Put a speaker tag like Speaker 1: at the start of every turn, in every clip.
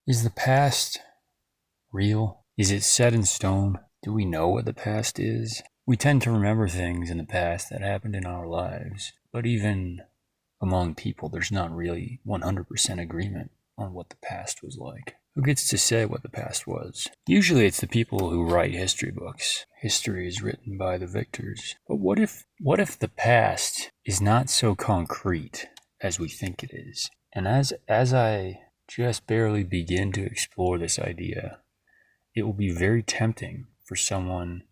Speaker 1: Is the past real? Is it set in stone? Do we know what the past is? We tend to remember things in the past that happened in our lives, but even among people, there's not really 100% agreement on what the past was like. Who gets to say what the past was? Usually it's the people who write history books. History is written by the victors. But what if the past is not so concrete as we think it is? And as I just barely begin to explore this idea, it will be very tempting for someone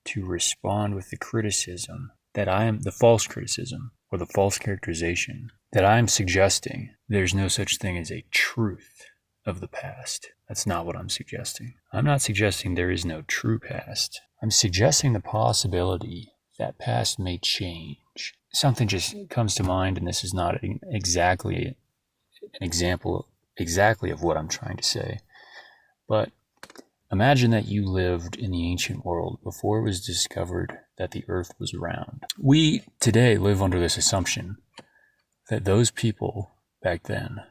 Speaker 1: to respond with the criticism that the false criticism or the false characterization that I am suggesting there's no such thing as a truth of the past. That's not what I'm suggesting. I'm not suggesting there is no true past. I'm suggesting the possibility that past may change. Something just comes to mind, and this is not exactly an example exactly of what I'm trying to say, but imagine that you lived in the ancient world before it was discovered that the earth was round. We today live under this assumption that those people back then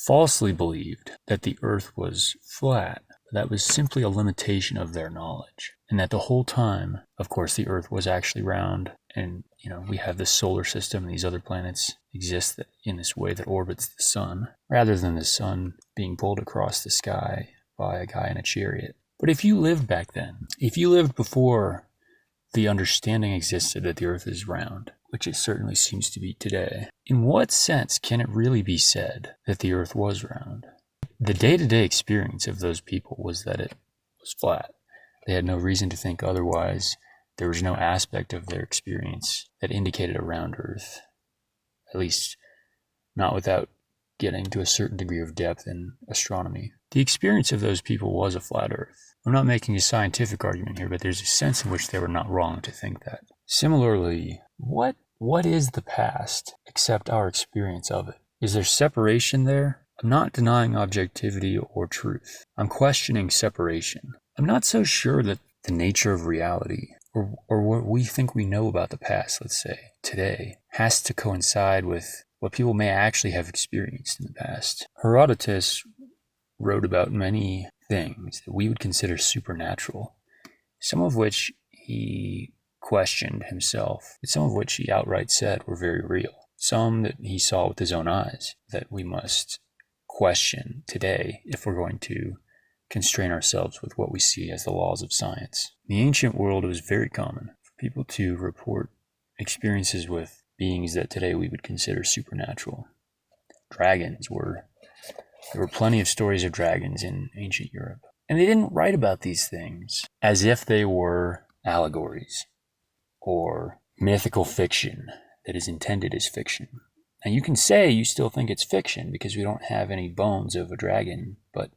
Speaker 1: falsely believed that the earth was flat. That was simply a limitation of their knowledge. And that the whole time, of course, the earth was actually round. And, we have this solar system and these other planets exist in this way that orbits the sun, rather than the sun being pulled across the sky by a guy in a chariot. But if you lived back then, if you lived before the understanding existed that the earth is round, which it certainly seems to be today, in what sense can it really be said that the earth was round? The day-to-day experience of those people was that it was flat. They had no reason to think otherwise. There was no aspect of their experience that indicated a round earth, at least not without getting to a certain degree of depth in astronomy. The experience of those people was a flat earth. I'm not making a scientific argument here, but there's a sense in which they were not wrong to think that. Similarly, what is the past except our experience of it? Is there separation there? I'm not denying objectivity or truth. I'm questioning separation. I'm not so sure that the nature of reality, or what we think we know about the past, let's say, today, has to coincide with what people may actually have experienced in the past. Herodotus wrote about many things that we would consider supernatural, some of which he questioned himself, but some of which he outright said were very real. Some that he saw with his own eyes that we must question today if we're going to constrain ourselves with what we see as the laws of science. In the ancient world, it was very common for people to report experiences with beings that today we would consider supernatural. There were plenty of stories of dragons in ancient Europe. And they didn't write about these things as if they were allegories or mythical fiction that is intended as fiction. Now you can say you still think it's fiction because we don't have any bones of a dragon, but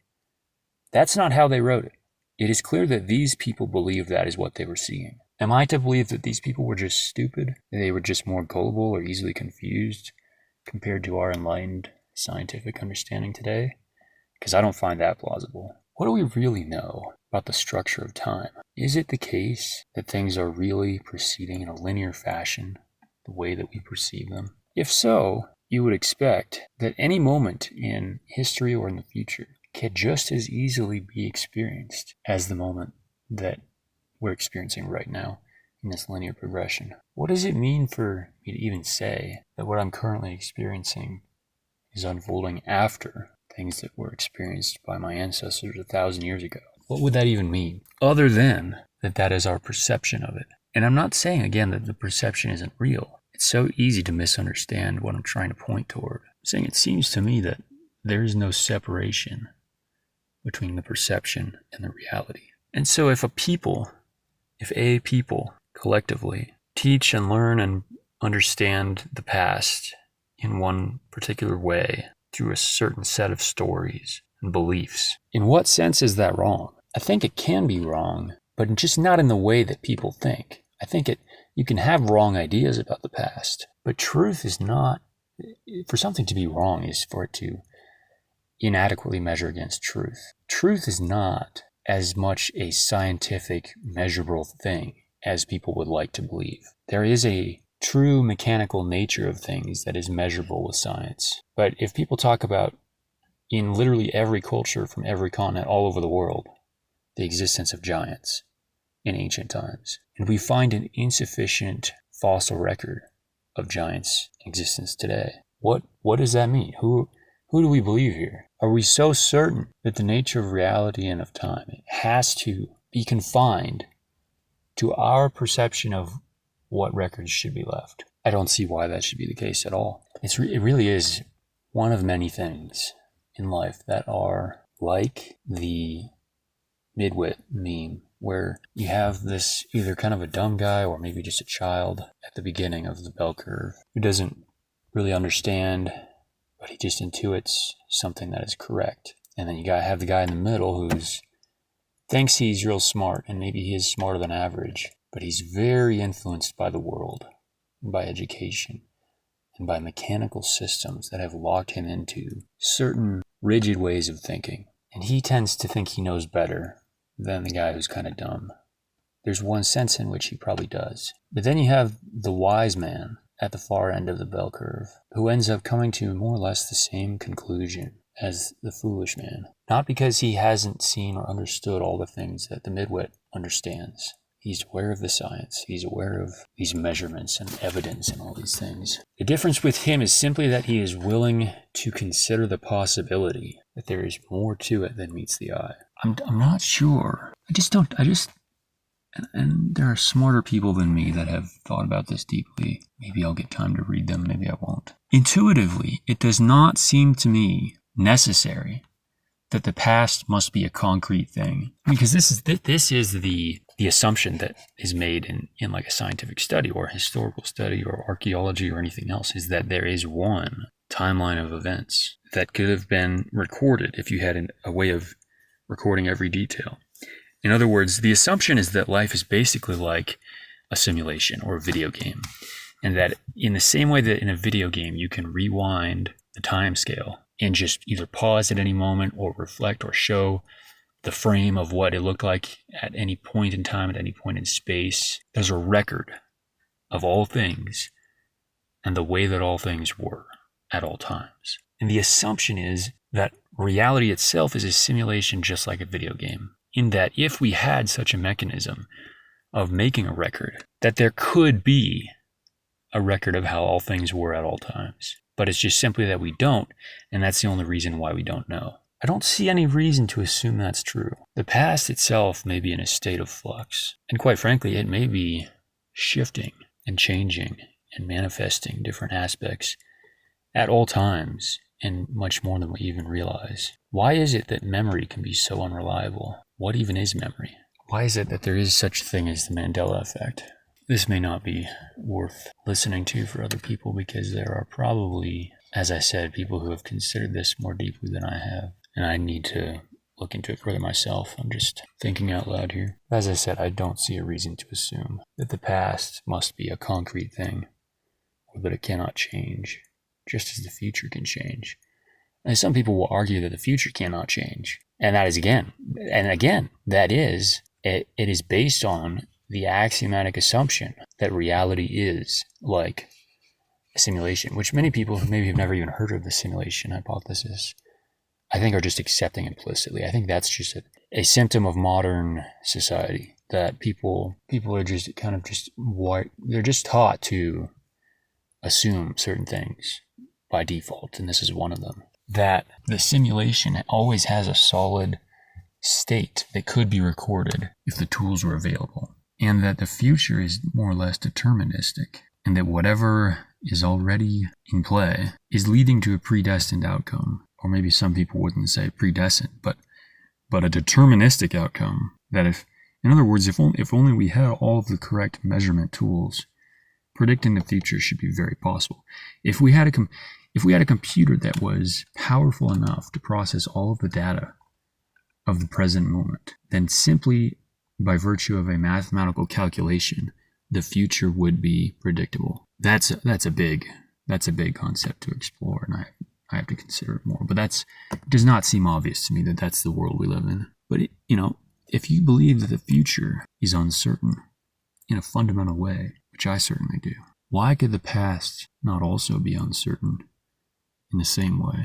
Speaker 1: that's not how they wrote it. It is clear that these people believed that is what they were seeing. Am I to believe that these people were just stupid? They were just more gullible or easily confused compared to our enlightened scientific understanding today? Because I don't find that plausible. What do we really know about the structure of time? Is it the case that things are really proceeding in a linear fashion, the way that we perceive them? If so, you would expect that any moment in history or in the future can just as easily be experienced as the moment that we're experiencing right now in this linear progression. What does it mean for me to even say that what I'm currently experiencing is unfolding after things that were experienced by my ancestors 1,000 years ago? What would that even mean? Other than that is our perception of it. And I'm not saying, again, that the perception isn't real. It's so easy to misunderstand what I'm trying to point toward. I'm saying it seems to me that there is no separation between the perception and the reality. And so if a people collectively teach and learn and understand the past in one particular way through a certain set of stories and beliefs, in what sense is that wrong? I think it can be wrong, but just not in the way that people think. I think you can have wrong ideas about the past, but truth is not, for something to be wrong is for it to inadequately measure against truth. Truth is not as much a scientific, measurable thing as people would like to believe. There is a true mechanical nature of things that is measurable with science. But if people talk about, in literally every culture from every continent all over the world the existence of giants in ancient times. And we find an insufficient fossil record of giants in existence today. What does that mean? Who do we believe here? Are we so certain that the nature of reality and of time has to be confined to our perception of what records should be left? I don't see why that should be the case at all. It really is one of many things in life that are like the midwit meme, where you have this either kind of a dumb guy or maybe just a child at the beginning of the bell curve who doesn't really understand, but he just intuits something that is correct. And then you gotta have the guy in the middle who's thinks he's real smart, and maybe he is smarter than average, but he's very influenced by the world, and by education, and by mechanical systems that have locked him into certain rigid ways of thinking. And he tends to think he knows better than the guy who's kind of dumb. There's one sense in which he probably does. But then you have the wise man at the far end of the bell curve, who ends up coming to more or less the same conclusion as the foolish man. Not because he hasn't seen or understood all the things that the midwit understands. He's aware of the science. He's aware of these measurements and evidence and all these things. The difference with him is simply that he is willing to consider the possibility that there is more to it than meets the eye. I'm not sure. And there are smarter people than me that have thought about this deeply. Maybe I'll get time to read them, maybe I won't. Intuitively, it does not seem to me necessary that the past must be a concrete thing. Because this is the assumption that is made in like a scientific study or a historical study or archaeology or anything else, is that there is one timeline of events that could have been recorded if you had a way of recording every detail. In other words, the assumption is that life is basically like a simulation or a video game, and that in the same way that in a video game you can rewind the time scale and just either pause at any moment or reflect or show the frame of what it looked like at any point in time, at any point in space. There's a record of all things and the way that all things were at all times. And the assumption is that reality itself is a simulation just like a video game, in that if we had such a mechanism of making a record, that there could be a record of how all things were at all times. But it's just simply that we don't, and that's the only reason why we don't know. I don't see any reason to assume that's true. The past itself may be in a state of flux, and quite frankly, it may be shifting and changing and manifesting different aspects at all times, and much more than we even realize. Why is it that memory can be so unreliable? What even is memory? Why is it that there is such a thing as the Mandela effect? This may not be worth listening to for other people, because there are probably, as I said, people who have considered this more deeply than I have, and I need to look into it further myself. I'm just thinking out loud here. As I said, I don't see a reason to assume that the past must be a concrete thing, or that it cannot change, just as the future can change. And some people will argue that the future cannot change. And that is it is based on the axiomatic assumption that reality is like a simulation, which many people who maybe have never even heard of the simulation hypothesis, I think, are just accepting implicitly. I think that's just a symptom of modern society, that people are just kind of they're just taught to assume certain things by default, and this is one of them. That the simulation always has a solid state that could be recorded if the tools were available, and that the future is more or less deterministic, and that whatever is already in play is leading to a predestined outcome, or maybe some people wouldn't say predestined, but a deterministic outcome. That in other words, if only we had all of the correct measurement tools, predicting the future should be very possible. If we had a computer that was powerful enough to process all of the data of the present moment, then simply by virtue of a mathematical calculation, the future would be predictable. That's a big concept to explore, and I have to consider it more. But it does not seem obvious to me that that's the world we live in. But if you believe that the future is uncertain in a fundamental way, which I certainly do, why could the past not also be uncertain in the same way?